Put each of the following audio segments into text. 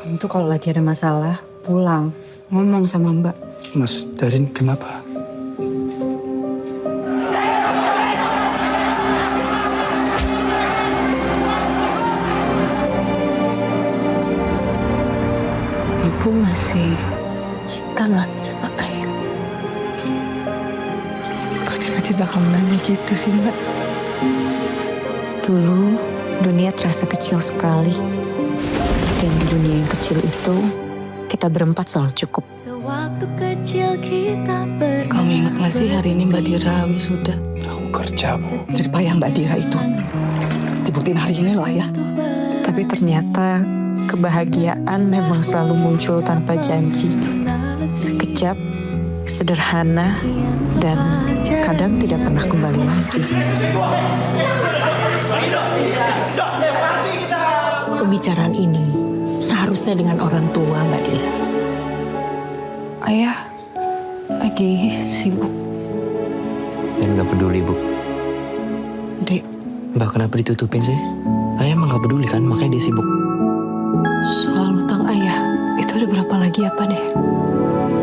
Kamu tuh kalau lagi ada masalah, pulang. Ngomong sama Mbak. Mas Darin kenapa? Ibu masih cinta nggak sama ayah? Kok tiba-tiba kamu nanya gitu sih, Mbak? Dulu, dunia terasa kecil sekali. Dan di dunia yang kecil itu, kita berempat selalu cukup. Sewaktu kecil kita berdua. Kamu ingat nggak sih hari ini Mbak Dira wisuda? Aku kerja, Bu. Jadi payah Mbak Dira itu. Dibuktiin hari ini loh ya. Tapi ternyata kebahagiaan memang selalu muncul tanpa janji. Sekejap, sederhana, dan kadang tidak pernah kembali lagi. Pembicaraan ini seharusnya dengan orang tua, Mbak Dira. Ayah lagi sibuk. Dan gak peduli, Bu. Dek, Mbak kenapa ditutupin sih? Ayah emang gak peduli kan, makanya dia sibuk. soal utang ayah, itu ada berapa lagi apa deh?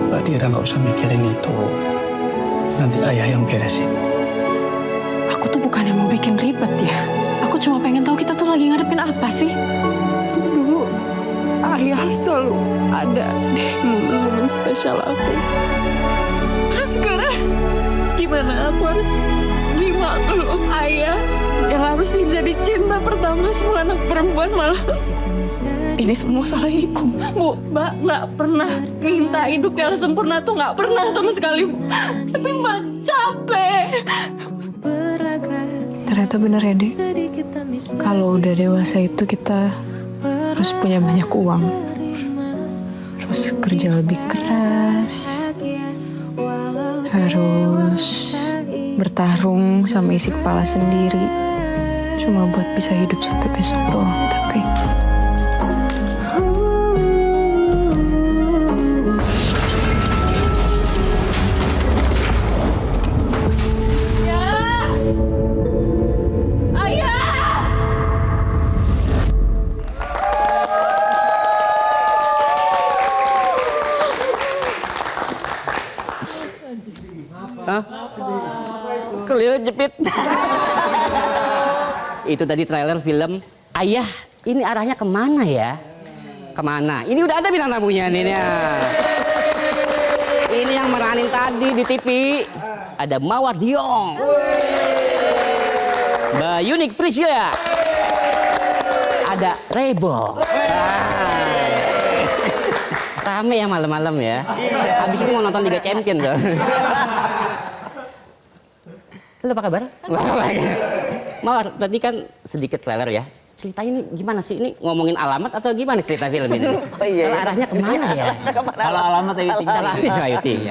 Mbak Dira nggak usah mikirin itu. Nanti ayah yang beresin. Aku tuh bukannya mau bikin ribet ya. Aku cuma pengen tahu kita tuh lagi ngadepin apa sih. Dulu ayah selalu ada di momen-momen spesial aku. Terus sekarang gimana aku harus terima kalau ayah yang harusnya jadi cinta pertama semua anak perempuan malah ini semua salah ibu. Bu, Mbak nggak pernah minta hidup yang sempurna tuh nggak pernah sama sekali. Tapi Mbak capek. Ternyata bener ya, Dek. Kalau udah dewasa itu kita harus punya banyak uang. Harus kerja lebih keras. Harus bertarung sama isi kepala sendiri. Cuma buat bisa hidup sampai besok doang. Tapi Keliru jepit. Itu tadi trailer film Ayah. Ini arahnya kemana ya? Kemana? Ini udah ada bintang tamunya nih. Ini yang meranin tadi di TV. Ada Mawar Diong, Mbak Yunik Priscilla, ada Rebo. Rame ya malam-malam ya. Habis ini mau nonton Liga Champion tuh. Lo apa kabar? Mawar, tadi kan sedikit trailer ya. Cerita ini gimana sih? Ini ngomongin alamat atau gimana cerita film ini? Oh, iya. Kalau arahnya kemana ya? Kalau alamat Ayu Ting. Ayu Ting.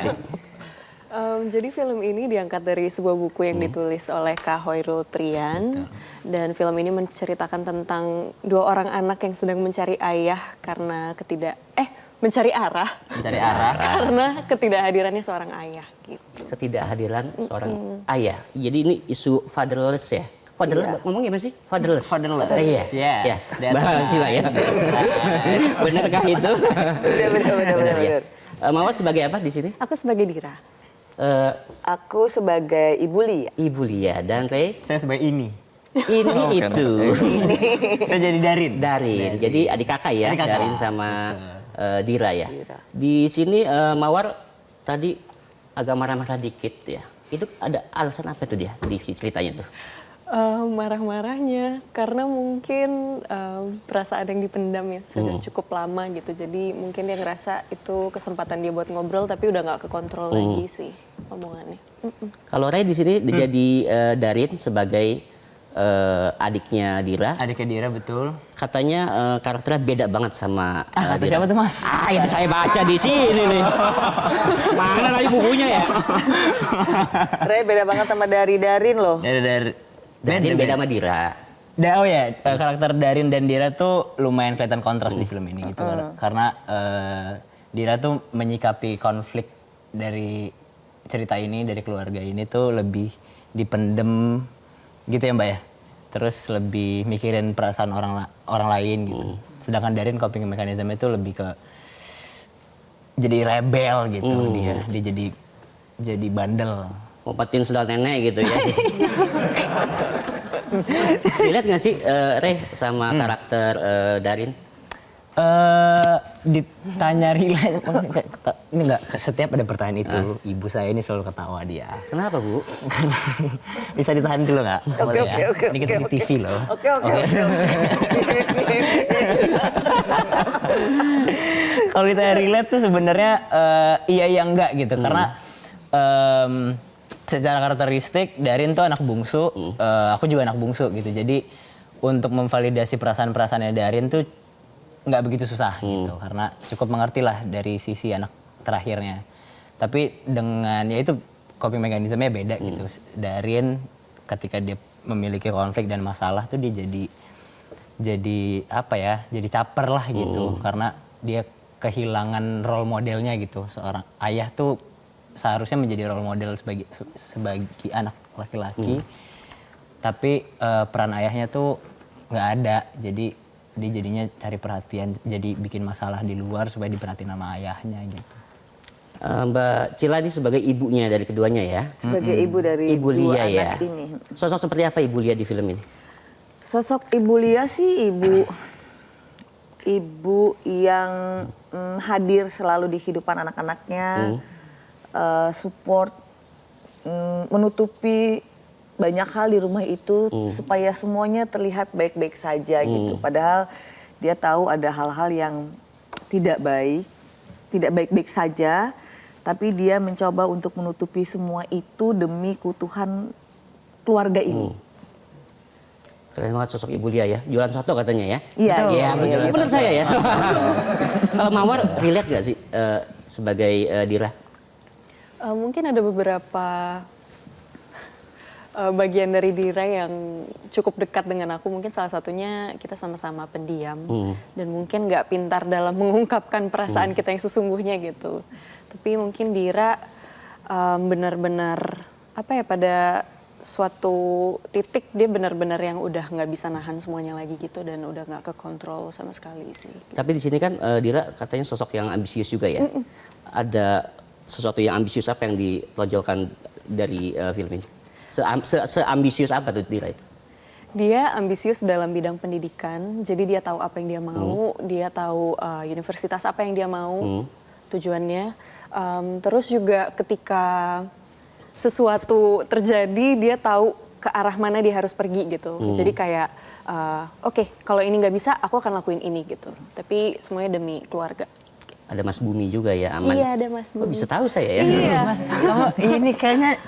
Jadi film ini diangkat dari sebuah buku yang ditulis oleh Kak Hoirul Trian. Dan film ini menceritakan tentang dua orang anak yang sedang mencari ayah karena mencari arah. Mencari arah. Karena ketidakhadirannya seorang ayah gitu. Ketidakhadiran seorang ayah. Jadi ini isu fatherless ya? Fatherless, ngomong gimana sih? Fatherless. Fatherless. Iya. Yes. Bahasa Sila ya. Benarkah itu? Benar ya. Mawar sebagai apa di sini? Aku sebagai Dira. Aku sebagai Ibu Lia. Ibu Lia dan Rey. Saya sebagai ini. Ini itu. Saya jadi Darin. Darin. Jadi adik kakak ya. Adik kakak. Darin sama Dira ya. Dira. Di sini Mawar tadi agak marah-marah dikit ya. Itu ada alasan apa tuh dia di ceritanya tuh? Marah-marahnya karena mungkin perasaan yang dipendam ya sudah cukup lama gitu. Jadi mungkin dia ngerasa itu kesempatan dia buat ngobrol tapi udah nggak kekontrol lagi sih omongannya. Kalau Ray di sini jadi Darin sebagai adiknya Dira. Adiknya Dira, betul. Katanya karakternya beda banget sama Kata Dira. siapa tuh, Mas? Itu saya baca di sini nih. Mana lagi bukunya ya? Ray beda banget sama Darin loh. Darin beda sama Dira. Oh ya, karakter Darin dan Dira tuh lumayan kelihatan kontras di film ini gitu. Karena Dira tuh menyikapi konflik dari cerita ini, dari keluarga ini tuh lebih dipendem gitu ya Mbak ya. terus lebih mikirin perasaan orang lain gitu. Sedangkan Darin coping mechanism itu lebih ke jadi rebel gitu dia jadi bandel. Ngumpetin sendal nenek gitu ya. Dilihat nggak sih Rey sama karakter Darin? Ditanya relate, ini enggak, setiap ada pertanyaan itu, ibu saya ini selalu ketawa dia. Kenapa, Bu? Bisa ditahan dulu nggak? Oke. Ini kita di TV loh. Oke. Kalau ditanya relate tuh sebenarnya iya enggak gitu, karena secara karakteristik Darin tuh anak bungsu, aku juga anak bungsu gitu. Jadi untuk memvalidasi perasaan-perasaannya Darin tuh nggak begitu susah gitu, karena cukup mengerti lah dari sisi anak terakhirnya. Tapi dengan ya itu coping mechanism-nya beda gitu. Darin ketika dia memiliki konflik dan masalah tuh dia jadi apa ya? Jadi caper lah gitu, karena dia kehilangan role modelnya gitu. Seorang ayah tuh seharusnya menjadi role model sebagai anak laki-laki, tapi peran ayahnya tuh nggak ada. Jadi dia jadinya cari perhatian, jadi bikin masalah di luar supaya diperhatiin sama ayahnya gitu. Mbak Cila ini sebagai ibunya dari keduanya ya? Sebagai ibu dari Ibu dua Lia ya? anak ini. Sosok seperti apa Ibu Lia di film ini? Sosok Ibu Lia sih ibu yang hadir selalu di kehidupan anak-anaknya, support, menutupi banyak hal di rumah itu supaya semuanya terlihat baik-baik saja gitu. Padahal dia tahu ada hal-hal yang tidak baik-baik saja, tapi dia mencoba untuk menutupi semua itu demi keutuhan keluarga ini. Keren banget sosok Ibu Lia ya, jualan soto katanya ya? Iya, Iya, benar saya ya. Kalau Mawar relate gak sih sebagai Dira? Mungkin ada beberapa bagian dari Dira yang cukup dekat dengan aku. Mungkin salah satunya kita sama-sama pendiam dan mungkin nggak pintar dalam mengungkapkan perasaan kita yang sesungguhnya gitu. Tapi mungkin Dira benar-benar apa ya, pada suatu titik dia benar-benar yang udah nggak bisa nahan semuanya lagi gitu dan udah nggak kekontrol sama sekali sih. Gitu. Tapi di sini kan Dira katanya sosok yang ambisius juga ya. Ada sesuatu yang ambisius apa yang ditonjolkan dari film ini? Seambisius apa tuh Dira? Dia ambisius dalam bidang pendidikan, jadi dia tahu apa yang dia mau, dia tahu universitas apa yang dia mau, tujuannya. Terus juga ketika sesuatu terjadi, dia tahu ke arah mana dia harus pergi gitu. Jadi kayak, oke, kalau ini nggak bisa, aku akan lakuin ini gitu. Tapi semuanya demi keluarga. Ada Mas Bumi juga ya, aman. Iya, ada Mas Bumi. Kok bisa tahu saya ya? Iya. Kamu ini kayaknya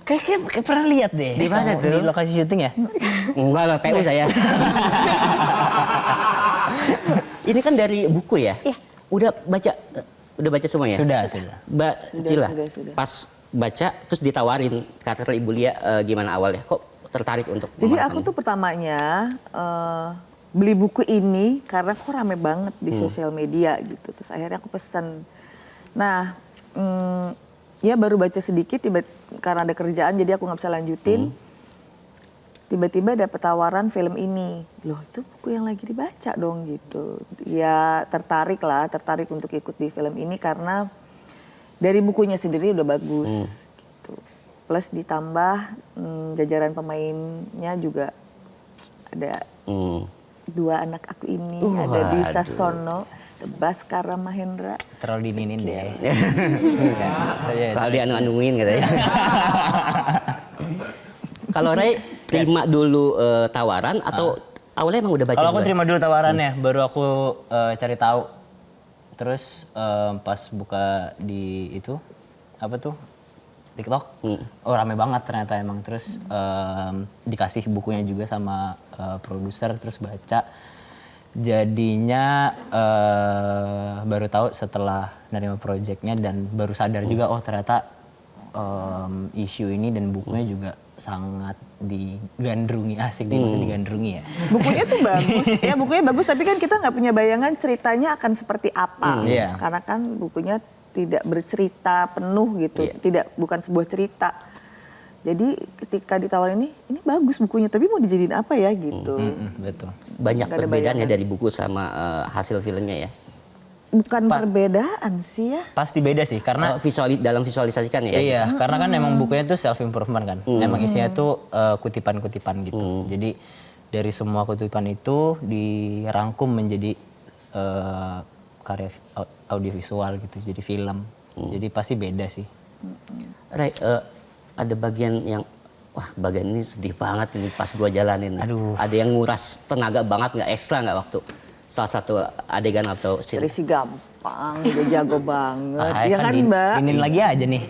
kayak pernah lihat deh. Di mana tuh? Di lokasi syuting ya? Enggak lah, PU saya. Ini kan dari buku ya? Iya. Udah baca semua ya? Sudah. Mbak Cila, sudah. pas baca terus ditawarin karakter Ibu Lia gimana awalnya? Kok tertarik untuk Jadi memerankan aku ini? tuh pertamanya beli buku ini karena kok rame banget di sosial media gitu. Terus akhirnya aku pesen. Nah, ya baru baca sedikit, karena ada kerjaan jadi aku nggak bisa lanjutin. Tiba-tiba dapet tawaran film ini. Loh, itu buku yang lagi dibaca dong gitu. Ya tertarik untuk ikut di film ini karena dari bukunya sendiri udah bagus gitu. Plus ditambah jajaran pemainnya juga ada dua anak aku ini, ada Dwi Sasono, Baskara Mahendra. Terlalu dininin deh. Kalau dianu-anuin katanya. Kalau Ray terima dulu tawaran atau awalnya emang udah baca? Kalau aku juga? terima dulu tawarannya, baru aku cari tahu. Terus pas buka di itu apa tuh TikTok, oh rame banget ternyata emang. Terus dikasih bukunya juga sama produser, terus baca. Jadinya baru tahu setelah nerima projectnya dan baru sadar juga, oh ternyata isu ini dan bukunya juga sangat digandrungi, asik digandrungi ya. Bukunya tuh bagus, ya bukunya bagus, tapi kan kita nggak punya bayangan ceritanya akan seperti apa. Iya. Karena kan bukunya tidak bercerita penuh gitu, bukan sebuah cerita. Jadi ketika ditawarin ini bagus bukunya, tapi mau dijadiin apa ya gitu. Betul. Banyak Nggak ada perbedaannya bayangan. dari buku sama hasil filmnya ya. Bukan perbedaan sih ya. Pasti beda sih karena Dalam visualisasikan ya. iya, karena kan emang bukunya tuh self improvement kan. Emang isinya tuh kutipan-kutipan gitu. Jadi dari semua kutipan itu dirangkum menjadi karya audiovisual gitu. Jadi film. Jadi pasti beda sih. Ray, ada bagian yang bagian ini sedih banget ini pas gua jalanin. Aduh. Ada yang nguras tenaga banget nggak ekstra nggak waktu salah satu adegan atau scene? Risi gampang, dia jago banget. Ya kan ini, Mbak? Ini lagi aja nih.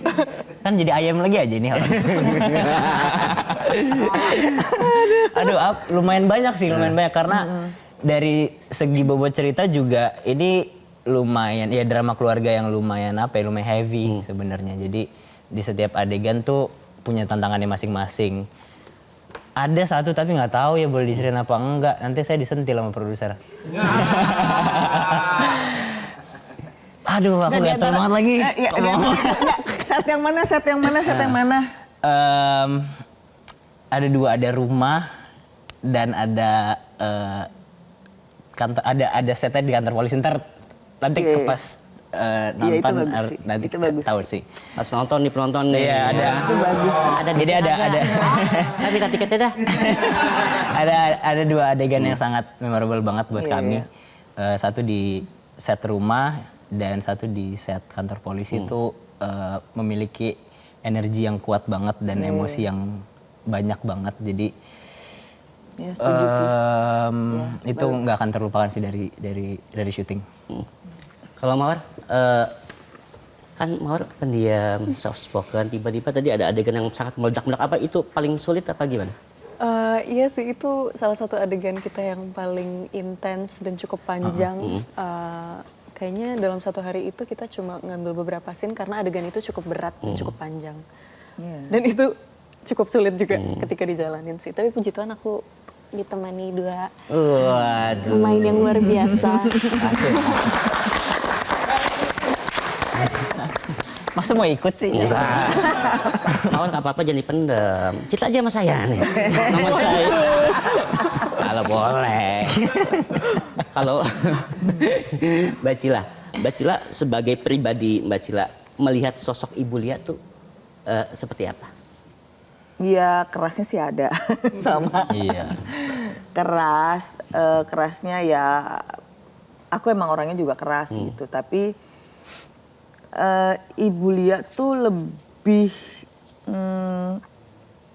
Kan jadi ayam lagi aja nih orang. Aduh, lumayan banyak sih, lumayan banyak karena dari segi bobot cerita juga ini lumayan ya drama keluarga yang lumayan lumayan heavy sebenarnya. Jadi di setiap adegan tuh punya tantangannya masing-masing. Ada satu tapi nggak tahu ya boleh diceritain apa enggak. Nanti saya disentil sama produser. Aduh, aku gatel banget lagi. Set yang mana? Ada dua, ada rumah dan ada kantor, ada setnya di kantor polisi. Ntar nanti pas nonton nanti itu bagus. tahu sih. Pas nonton nih penonton nih. Iya, ada. Itu bagus. Jadi ada Tapi tiketnya dah. ada dua adegan yang sangat memorable banget buat kami. Satu di set rumah dan satu di set kantor polisi itu memiliki energi yang kuat banget dan emosi yang banyak banget. Jadi Ya, setuju sih. itu nggak akan terlupakan sih dari syuting. Kalau Mawar, kan Mawar pendiam, soft spoken, tiba-tiba tadi ada adegan yang sangat meledak-meledak. Apa itu paling sulit apa gimana? Iya sih, itu salah satu adegan kita yang paling intens dan cukup panjang. Kayaknya dalam satu hari itu kita cuma ngambil beberapa scene karena adegan itu cukup berat, cukup panjang. Dan itu cukup sulit juga ketika dijalanin sih. Tapi puji Tuhan aku ditemani dua pemain yang luar biasa. Masa mau ikut sih? Enggak. Mawar nggak apa-apa jadi pendem. Cerita aja sama saya nih. Nomor saya. Kalau boleh. Kalau Mbak Cila sebagai pribadi Mbak Cila melihat sosok Ibu Lia tuh seperti apa? Ya kerasnya sih ada sama. Iya. Kerasnya ya aku emang orangnya juga keras gitu. Tapi Ibu Lia tuh lebih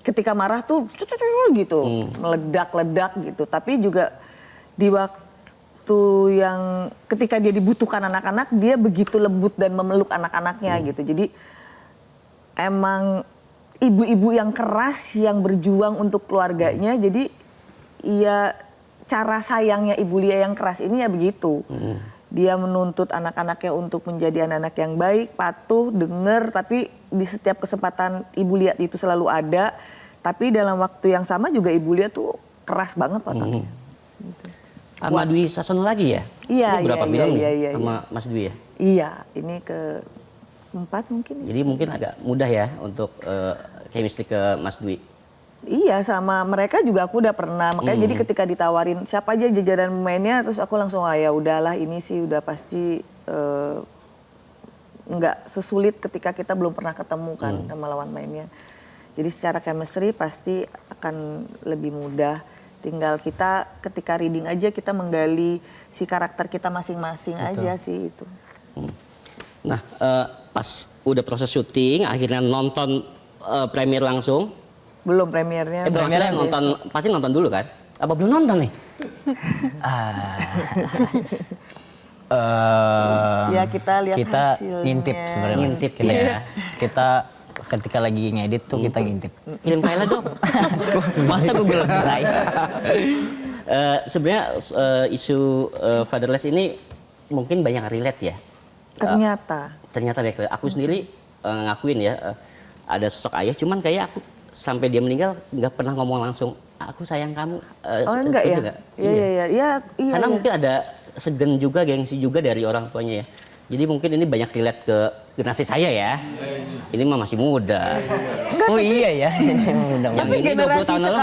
ketika marah tuh gitu, meledak-ledak gitu. Tapi juga di waktu yang ketika dia dibutuhkan anak-anak, dia begitu lembut dan memeluk anak-anaknya gitu. Jadi emang ibu-ibu yang keras yang berjuang untuk keluarganya. Jadi ya cara sayangnya Ibu Lia yang keras ini ya begitu. Dia menuntut anak-anaknya untuk menjadi anak-anak yang baik, patuh, dengar, tapi di setiap kesempatan Ibu Lia itu selalu ada. Tapi dalam waktu yang sama juga Ibu Lia tuh keras banget otaknya. Gitu. Sama Dwi Sasono lagi ya? Iya, Ini berapa iya, film iya, nih iya, sama Mas Dwi ya? Iya, ini ke-4 mungkin. Jadi mungkin agak mudah ya untuk chemistry ke Mas Dwi. Iya, sama mereka juga aku udah pernah. Makanya jadi ketika ditawarin siapa aja jajaran pemainnya, terus aku langsung ya udahlah ini sih udah pasti nggak sesulit ketika kita belum pernah ketemu kan sama lawan mainnya. Jadi secara chemistry pasti akan lebih mudah. Tinggal kita ketika reading aja kita menggali si karakter kita masing-masing aja sih itu. Nah, pas udah proses syuting, akhirnya nonton premier langsung. Belum premiernya. Premiernya nonton, pasti nonton dulu kan? Apa belum nonton nih? Ya kita lihat kita hasilnya. ngintip sebenarnya. Ngintip kita, ya. Kita ketika lagi ngedit tuh kita ngintip. Kirim file dong. Masa Google Drive? Sebenarnya isu fatherless ini mungkin banyak relate ya. Ternyata baik. Aku sendiri ngakuin ya ada sosok ayah, cuman kayak aku sampai dia meninggal nggak pernah ngomong langsung aku sayang kamu. Enggak ya? Iya. Karena mungkin ada segan juga, gengsi juga dari orang tuanya ya. Jadi mungkin ini banyak relate ke generasi saya ya. Ini mah masih muda. Enggak Oh iya ya. Yang Tapi ini 20 tahun lalu.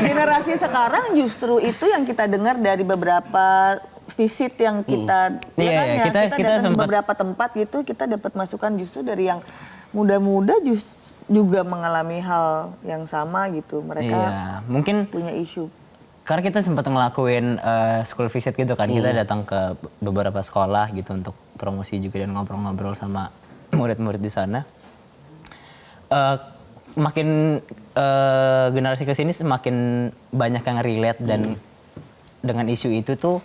generasi sekarang justru itu yang kita dengar dari beberapa visit yang kita Iya, kan iya, ya, kita kita datang ke sempat- beberapa tempat gitu, kita dapat masukan justru dari yang muda-muda juga mengalami hal yang sama gitu. Mereka Iya, mungkin punya isu. karena kita sempat ngelakuin school visit gitu kan, kita datang ke beberapa sekolah gitu untuk promosi juga dan ngobrol-ngobrol sama murid-murid di sana. Makin generasi kesini semakin banyak yang relate dan dengan isu itu tuh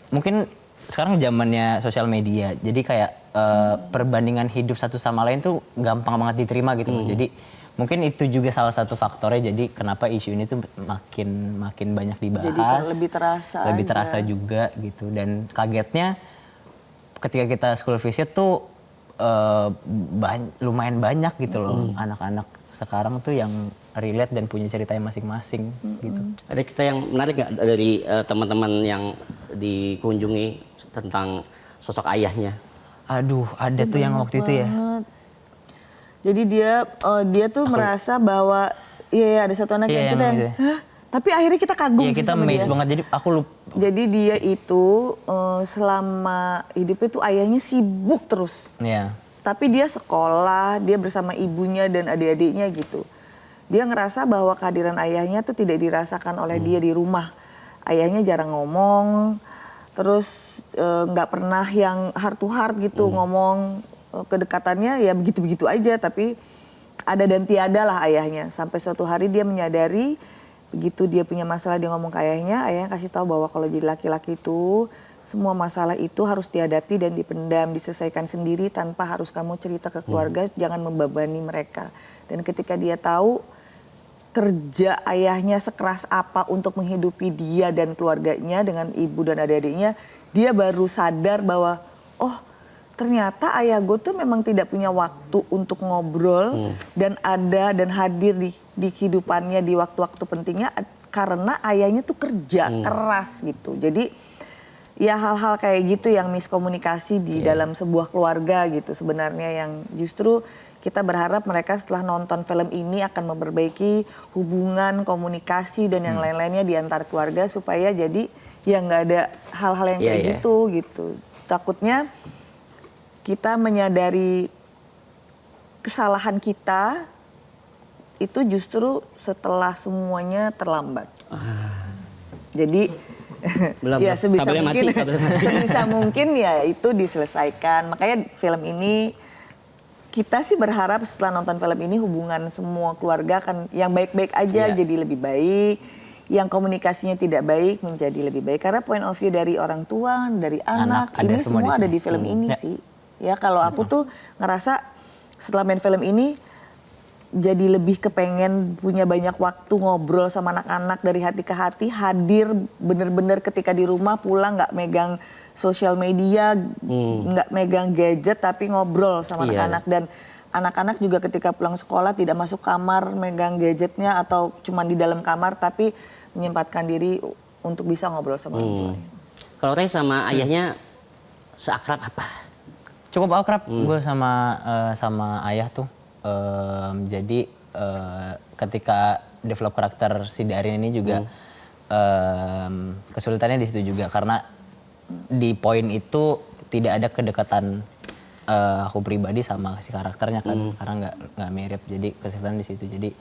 mungkin sekarang zamannya sosial media, jadi kayak perbandingan hidup satu sama lain tuh gampang banget diterima gitu. Jadi mungkin itu juga salah satu faktornya, jadi kenapa isu ini tuh makin banyak dibahas. Jadi kayak lebih terasa aja. Juga gitu. Dan kagetnya ketika kita school visit tuh lumayan banyak gitu loh anak-anak sekarang tuh yang relate dan punya ceritanya masing-masing gitu. Ada cerita yang menarik nggak dari teman-teman yang dikunjungi tentang sosok ayahnya? Aduh, ada tuh yang waktu itu ya. Jadi dia tuh merasa bahwa iya ada satu anak Iya, yang kita yang yang, gitu. hah? Tapi akhirnya kita kagum Iya, sih kita sama amazed dia. banget. Jadi aku lupa. Jadi dia itu selama hidupnya tuh ayahnya sibuk terus. Iya. Tapi dia sekolah, dia bersama ibunya dan adik-adiknya gitu. Dia ngerasa bahwa kehadiran ayahnya tuh tidak dirasakan oleh dia di rumah. Ayahnya jarang ngomong, terus nggak pernah yang heart to heart gitu ngomong. Kedekatannya ya begitu-begitu aja, tapi ada dan tiada lah ayahnya. Sampai suatu hari dia menyadari, begitu dia punya masalah dia ngomong ke ayahnya kasih tahu bahwa kalau jadi laki-laki itu semua masalah itu harus dihadapi dan dipendam, diselesaikan sendiri tanpa harus kamu cerita ke keluarga, jangan membebani mereka. Dan ketika dia tahu kerja ayahnya sekeras apa untuk menghidupi dia dan keluarganya dengan ibu dan adik-adiknya, dia baru sadar bahwa oh ternyata ayah gue tuh memang tidak punya waktu untuk ngobrol dan ada dan hadir di kehidupannya di waktu-waktu pentingnya karena ayahnya tuh kerja keras gitu. Jadi ya hal-hal kayak gitu yang miskomunikasi di dalam sebuah keluarga gitu sebenarnya yang justru kita berharap mereka setelah nonton film ini akan memperbaiki hubungan, komunikasi dan yang lain-lainnya di antar keluarga supaya jadi ya nggak ada hal-hal yang kayak gitu. Takutnya kita menyadari kesalahan kita itu justru setelah semuanya terlambat. Jadi ya sebisa mungkin ya itu diselesaikan. Makanya film ini kita sih berharap setelah nonton film ini hubungan semua keluarga akan yang baik-baik aja jadi lebih baik. Yang komunikasinya tidak baik menjadi lebih baik. Karena point of view dari orang tua, dari anak ini semua ada di film ini sih. Ya kalau aku tuh ngerasa setelah main film ini jadi lebih kepengen punya banyak waktu ngobrol sama anak-anak dari hati ke hati, hadir bener-bener ketika di rumah pulang nggak megang sosial media, nggak megang gadget tapi ngobrol sama anak-anak. Dan anak-anak juga ketika pulang sekolah tidak masuk kamar megang gadgetnya atau cuma di dalam kamar tapi menyempatkan diri untuk bisa ngobrol sama orang tuanya. Kalau Ray sama ayahnya seakrab apa? Cukup akrab gue sama ayah tuh. Jadi ketika develop karakter si Darin ini juga kesulitannya di situ juga karena di poin itu tidak ada kedekatan aku pribadi sama si karakternya kan karena nggak mirip, jadi kesulitan di situ. Jadi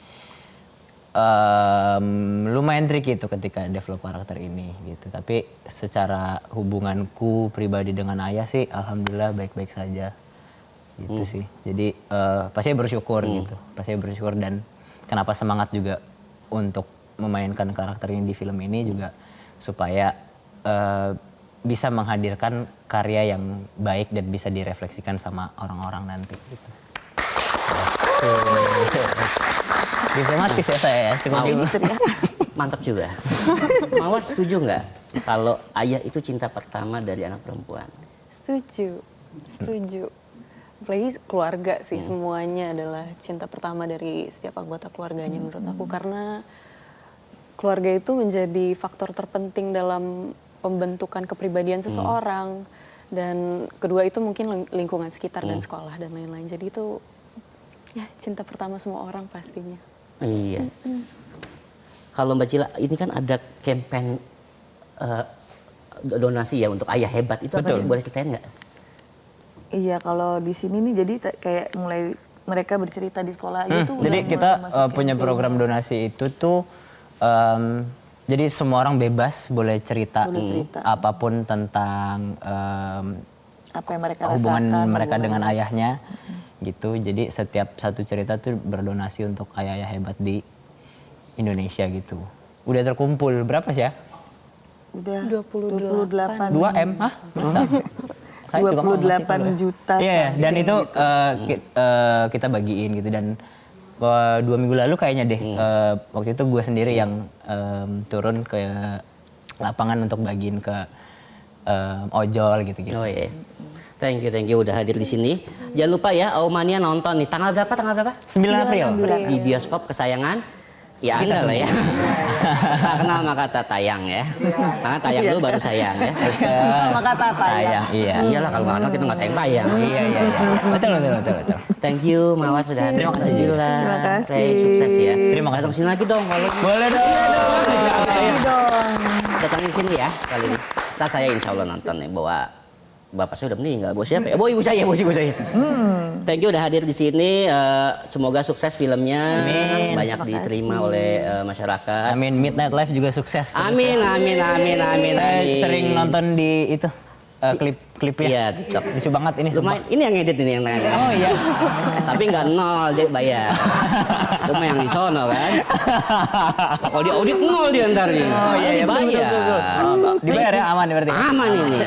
lumayan tricky itu ketika develop karakter ini gitu. Tapi secara hubunganku pribadi dengan ayah sih alhamdulillah baik-baik saja. Gitu sih. Jadi pasti bersyukur gitu. Pasti bersyukur dan kenapa semangat juga untuk memainkan karakter ini di film ini juga supaya bisa menghadirkan karya yang baik dan bisa direfleksikan sama orang-orang nanti gitu. Diplomatis ya saya ya. Cuma Mantap juga. Mawar setuju nggak kalau ayah itu cinta pertama dari anak perempuan? Setuju. Apalagi keluarga sih, semuanya adalah cinta pertama dari setiap anggota keluarganya menurut aku. Karena keluarga itu menjadi faktor terpenting dalam pembentukan kepribadian seseorang. Dan kedua itu mungkin lingkungan sekitar dan sekolah dan lain-lain. Jadi itu ya cinta pertama semua orang pastinya. Iya. Kalau Mbak Cila, ini kan ada campaign donasi ya untuk ayah hebat. Itu apa Betul. sih? Boleh ceritain nggak? Iya, kalau di sini nih jadi kayak mulai mereka bercerita di sekolah gitu. Jadi udah kita mulai masuk punya campaign. program donasi itu tuh jadi semua orang bebas boleh cerita, Boleh cerita. apapun tentang Apa yang mereka hubungan rasakan, mereka hubungan dengan ayahnya gitu. Jadi setiap satu cerita tuh berdonasi untuk ayah-ayah hebat di Indonesia gitu. Udah terkumpul berapa sih ya? Udah 28. 2M? Hah? Masa? Saya juga mau ngasih 28 tahu ya. juta Iya, dan something itu gitu. kita bagiin gitu. Dan 2 minggu lalu kayaknya deh, waktu itu gue sendiri yang turun ke lapangan untuk bagiin ke ojol gitu-gitu. Oh iya. Thank you udah hadir di sini. Jangan lupa ya, Aumania nonton nih. Tanggal berapa? 9 April. Di bioskop kesayangan. Ya ada lah ya. Tak kenal maka tak tayang ya. Karena tayang dulu baru sayang ya. Sama kata tayang. Iya. Iyalah kalau nggak kenal kita nggak tayang. Iya. Betul. Thank you Mawar sudah hadir. Terima kasih. Cila. Terima kasih. Ray, sukses ya. Terima kasih. Datang sini lagi dong kalau Boleh dong. datangin sini ya kali ini. Ntar saya insya Allah nonton nih bawa bapak saya udah meninggal. Bawa siapa ya? Bawa ibu saya. Thank you udah hadir di sini. Semoga sukses filmnya. Amin. Banyak diterima oleh masyarakat. Amin. Midnight Live juga sukses. Amin. Saya sering nonton di itu klip-klipnya. Iya, TikTok. Lucu banget ini. Lumayan, ini yang edit ini yang tangannya. Oh iya. Tapi nggak nol dia bayar. Itu mah yang di sono kan. Kalau dia audit nol dia ntar nih. Oh iya, Ini betul, bayar. betul. Dibayar ya, aman ya berarti. Aman ini.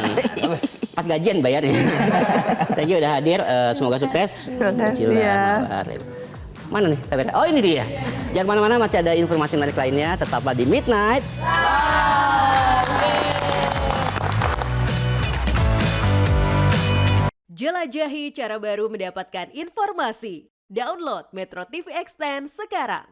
Pas gajian bayarnya. Thank you udah hadir. Semoga sukses. Terima kasih Cila, ya. Mawar. Mana nih kamera? Oh ini dia. Jangan kemana-mana, masih ada informasi menarik lainnya. Tetaplah di Midnight. Jelajahi cara baru mendapatkan informasi. Download Metro TV Extend sekarang.